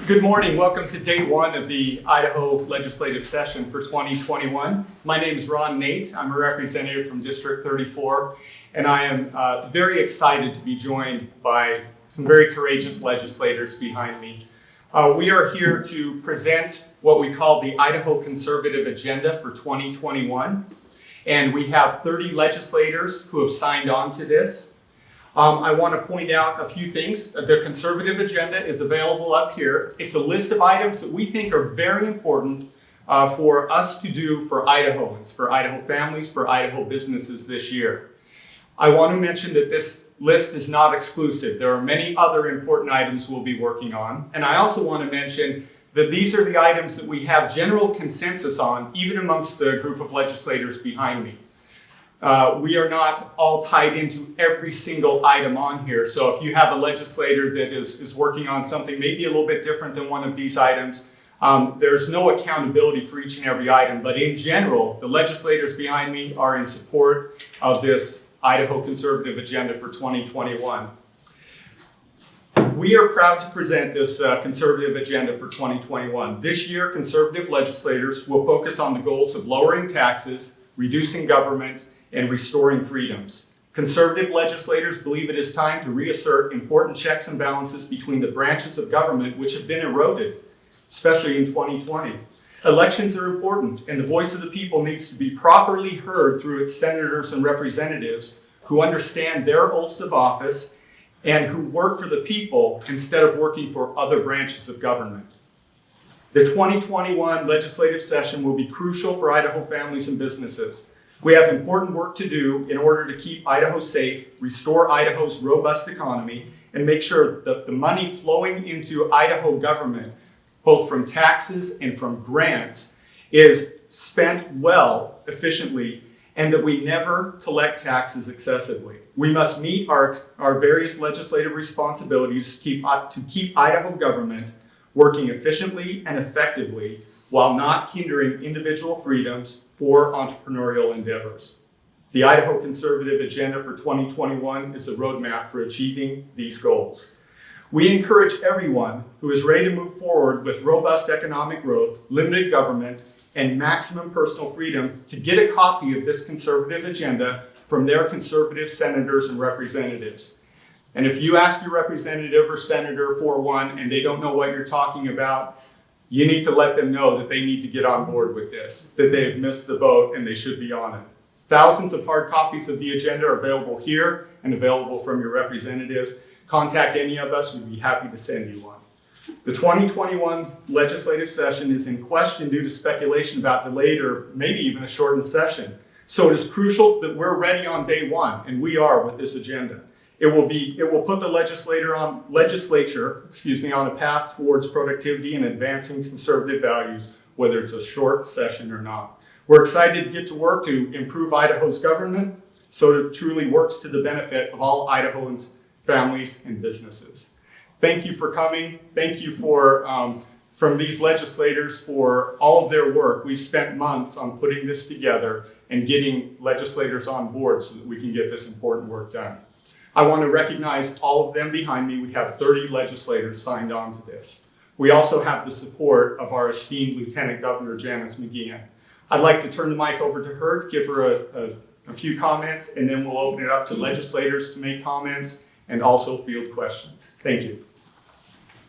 Good morning. Welcome to day one of the Idaho legislative session for 2021. My name is Ron Nate. I'm a representative from District 34, and I am very excited to be joined by some very courageous legislators behind me. We are here to present what we call the Idaho Conservative Agenda for 2021, and we have 30 legislators who have signed on to this. I want to point out a few things. The conservative agenda is available up here. It's a list of items that we think are very important for us to do for Idahoans, for Idaho families, for Idaho businesses this year. I want to mention that this list is not exclusive. There are many other important items we'll be working on. And I also want to mention that these are the items that we have general consensus on, even amongst the group of legislators behind me. We are not all tied into every single item on here. So if you have a legislator that is working on something maybe a little bit different than one of these items, there's no accountability for each and every item. But in general, the legislators behind me are in support of this Idaho Conservative Agenda for 2021. We are proud to present this conservative agenda for 2021. This year, conservative legislators will focus on the goals of lowering taxes, reducing government, and restoring freedoms. Conservative legislators believe it is time to reassert important checks and balances between the branches of government which have been eroded, especially in 2020. Elections are important, and the voice of the people needs to be properly heard through its senators and representatives who understand their oaths of office and who work for the people instead of working for other branches of government. The 2021 legislative session will be crucial for Idaho families and businesses. We have important work to do in order to keep Idaho safe, restore Idaho's robust economy, and make sure that the money flowing into Idaho government, both from taxes and from grants, is spent well, efficiently, and that we never collect taxes excessively. We must meet our various legislative responsibilities to keep Idaho government working efficiently and effectively while not hindering individual freedoms or entrepreneurial endeavors. The Idaho Conservative Agenda for 2021 is a roadmap for achieving these goals. We encourage everyone who is ready to move forward with robust economic growth, limited government, and maximum personal freedom to get a copy of this conservative agenda from their conservative senators and representatives. And if you ask your representative or senator for one and they don't know what you're talking about, you need to let them know that they need to get on board with this, that they've missed the boat and they should be on it. Thousands of hard copies of the agenda are available here and available from your representatives. Contact any of us, we'd be happy to send you one. The 2021 legislative session is in question due to speculation about delayed or maybe even a shortened session. So it is crucial that we're ready on day one, and we are with this agenda. It will put the legislature on a path towards productivity and advancing conservative values, whether it's a short session or not. We're excited to get to work to improve Idaho's government so it truly works to the benefit of all Idahoans, families, and businesses. Thank you for coming. Thank you from these legislators for all of their work. We've spent months on putting this together and getting legislators on board so that we can get this important work done. I want to recognize all of them behind me. We have 30 legislators signed on to this. We also have the support of our esteemed Lieutenant Governor, Janice McGeachin. I'd like to turn the mic over to her to give her a few comments, and then we'll open it up to legislators to make comments and also field questions. Thank you.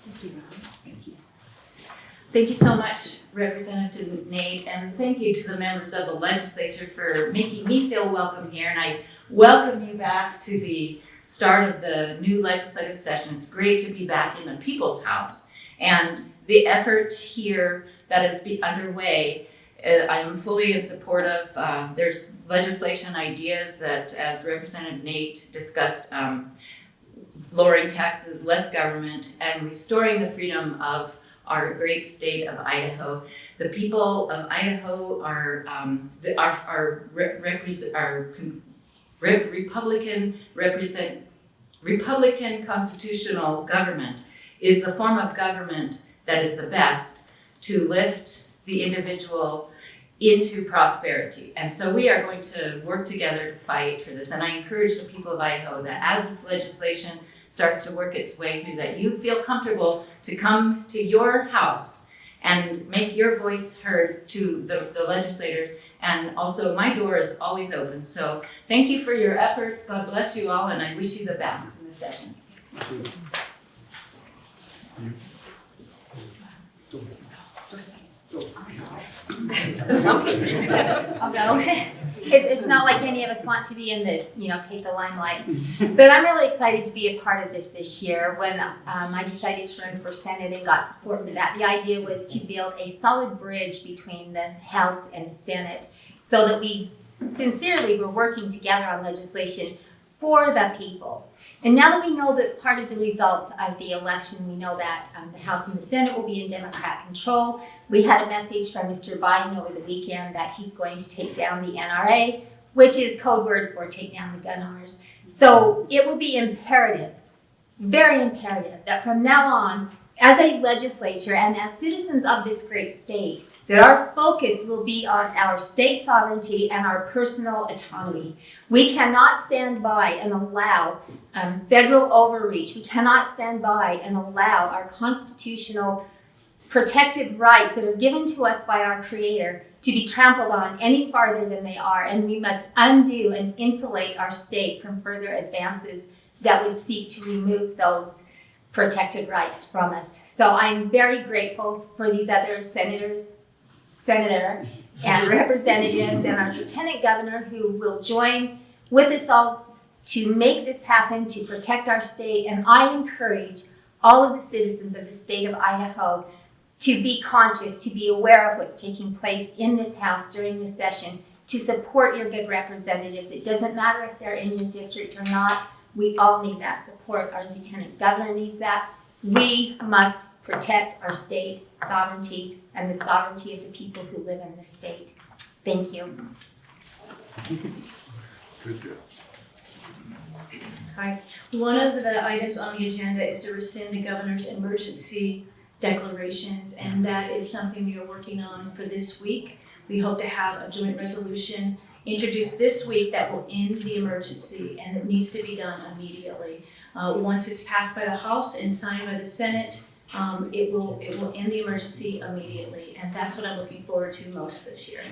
Thank you, Ron. Thank you. Thank you so much, Representative Nate, and thank you to the members of the legislature for making me feel welcome here. And I welcome you back to the start of the new legislative session. It's great to be back in the People's House. And the effort here that is underway, I'm fully in support of. There's legislation ideas that, as Representative Nate discussed, lowering taxes, less government, and restoring the freedom of our great state of Idaho. The people of Idaho are Republican constitutional government is the form of government that is the best to lift the individual into prosperity. And so we are going to work together to fight for this. And I encourage the people of Idaho that as this legislation starts to work its way through, that you feel comfortable to come to your house and make your voice heard to the legislators. And also, my door is always open. So thank you for your efforts. God bless you all, and I wish you the best in the session. I'll go. It's not like any of us want to be in the, take the limelight. But I'm really excited to be a part of this year. When I decided to run for Senate and got support for that, the idea was to build a solid bridge between the House and the Senate so that we sincerely were working together on legislation for the people. And now that we know that part of the results of the election, we know that the House and the Senate will be in Democrat control. We had a message from Mr. Biden over the weekend that he's going to take down the NRA, which is code word for take down the gun owners. So it will be imperative, very imperative, that from now on, as a legislature and as citizens of this great state, that our focus will be on our state sovereignty and our personal autonomy. We cannot stand by and allow federal overreach. We cannot stand by and allow our constitutional protected rights that are given to us by our Creator to be trampled on any farther than they are. And we must undo and insulate our state from further advances that would seek to remove those protected rights from us. So I'm very grateful for these other senator and representatives and our lieutenant governor who will join with us all to make this happen, to protect our state. And I encourage all of the citizens of the state of Idaho to be conscious, to be aware of what's taking place in this House during this session, to support your good representatives. It doesn't matter if they're in your district or not. We all need that support. Our lieutenant governor needs that. We must protect our state sovereignty and the sovereignty of the people who live in this state. Thank you. Good job. Hi. One of the items on the agenda is to rescind the governor's emergency declarations, and that is something we are working on for this week. We hope to have a joint resolution introduced this week that will end the emergency, and it needs to be done immediately. Once it's passed by the House and signed by the Senate, it will end the emergency immediately, and that's what I'm looking forward to most this year.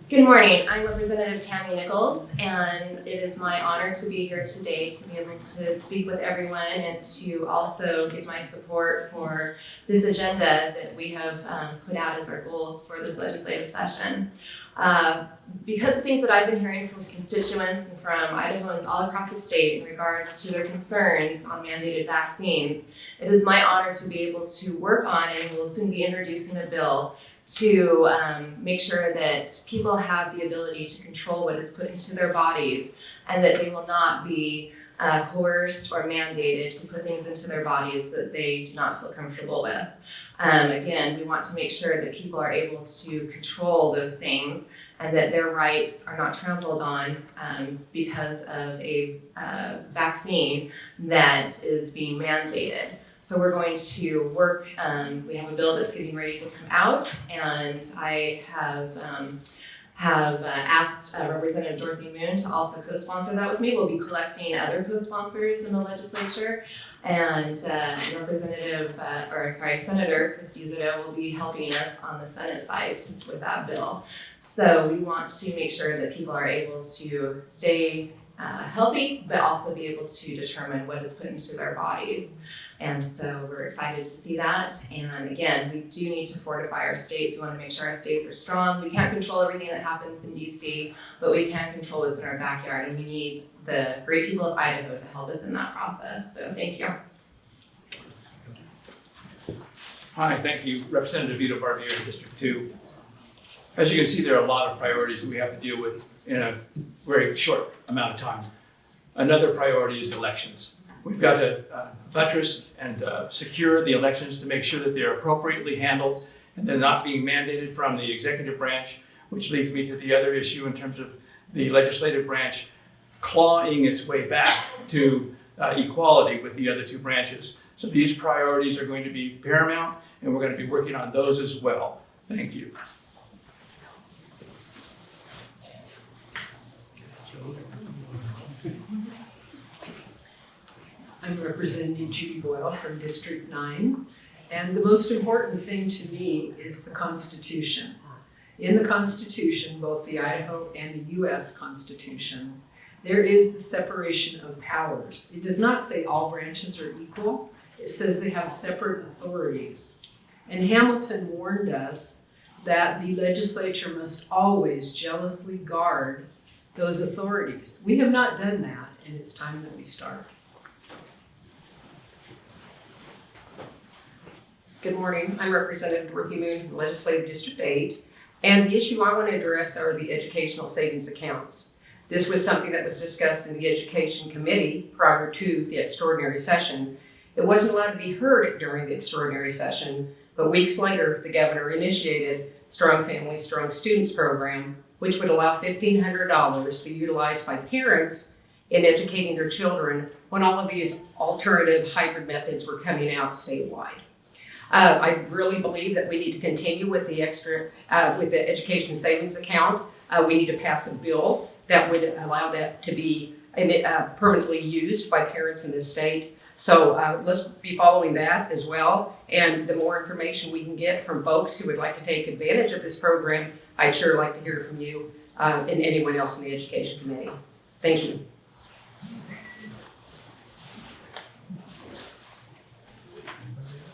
Good morning, I'm Representative Tammy Nichols, and it is my honor to be here today to be able to speak with everyone and to also give my support for this agenda that we have put out as our goals for this legislative session. Because of things that I've been hearing from constituents and from Idahoans all across the state in regards to their concerns on mandated vaccines, it is my honor to be able to work on, and we'll soon be introducing a bill to make sure that people have the ability to control what is put into their bodies and that they will not be coerced or mandated to put things into their bodies that they do not feel comfortable with. Again, we want to make sure that people are able to control those things and that their rights are not trampled on because of a vaccine that is being mandated. So we're going to work, we have a bill that's getting ready to come out, and I have asked Representative Dorothy Moon to also co-sponsor that with me. We'll be collecting other co-sponsors in the legislature, and Senator Christy Zito will be helping us on the Senate side with that bill. So we want to make sure that people are able to stay healthy, but also be able to determine what is put into their bodies. And so we're excited to see that. And again, we do need to fortify our states. We want to make sure our states are strong. We can't control everything that happens in DC, but we can control what's in our backyard. And we need the great people of Idaho to help us in that process. So thank you. Hi, thank you. Representative Vito Barbier, District 2. As you can see, there are a lot of priorities that we have to deal with in a very short amount of time. Another priority is elections. We've got to buttress and secure the elections to make sure that they're appropriately handled and they're not being mandated from the executive branch, which leads me to the other issue in terms of the legislative branch clawing its way back to equality with the other two branches. So these priorities are going to be paramount, and we're going to be working on those as well. Thank you. I'm representing Judy Boyle from District 9. And the most important thing to me is the Constitution. In the Constitution, both the Idaho and the US Constitutions, there is the separation of powers. It does not say all branches are equal. It says they have separate authorities. And Hamilton warned us that the legislature must always jealously guard those authorities. We have not done that, and it's time that we start. Good morning. I'm Representative Dorothy Moon from Legislative District 8. And the issue I want to address are the educational savings accounts. This was something that was discussed in the Education Committee prior to the extraordinary session. It wasn't allowed to be heard during the extraordinary session, but weeks later, the governor initiated Strong Families, Strong Students program, which would allow $1,500 to be utilized by parents in educating their children when all of these alternative hybrid methods were coming out statewide. I really believe that we need to continue with the education savings account. We need to pass a bill that would allow that to be permanently used by parents in this state. So let's be following that as well. And the more information we can get from folks who would like to take advantage of this program, I'd sure like to hear from you and anyone else in the Education Committee. Thank you.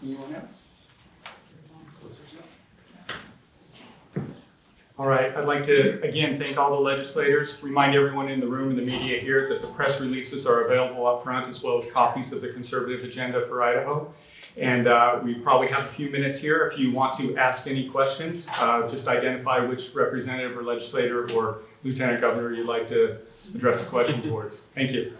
Anyone else? All right, I'd like to again thank all the legislators, remind everyone in the room and the media here that the press releases are available up front as well as copies of the conservative agenda for Idaho. And we probably have a few minutes here. If you want to ask any questions, just identify which representative or legislator or lieutenant governor you'd like to address a question towards. Thank you.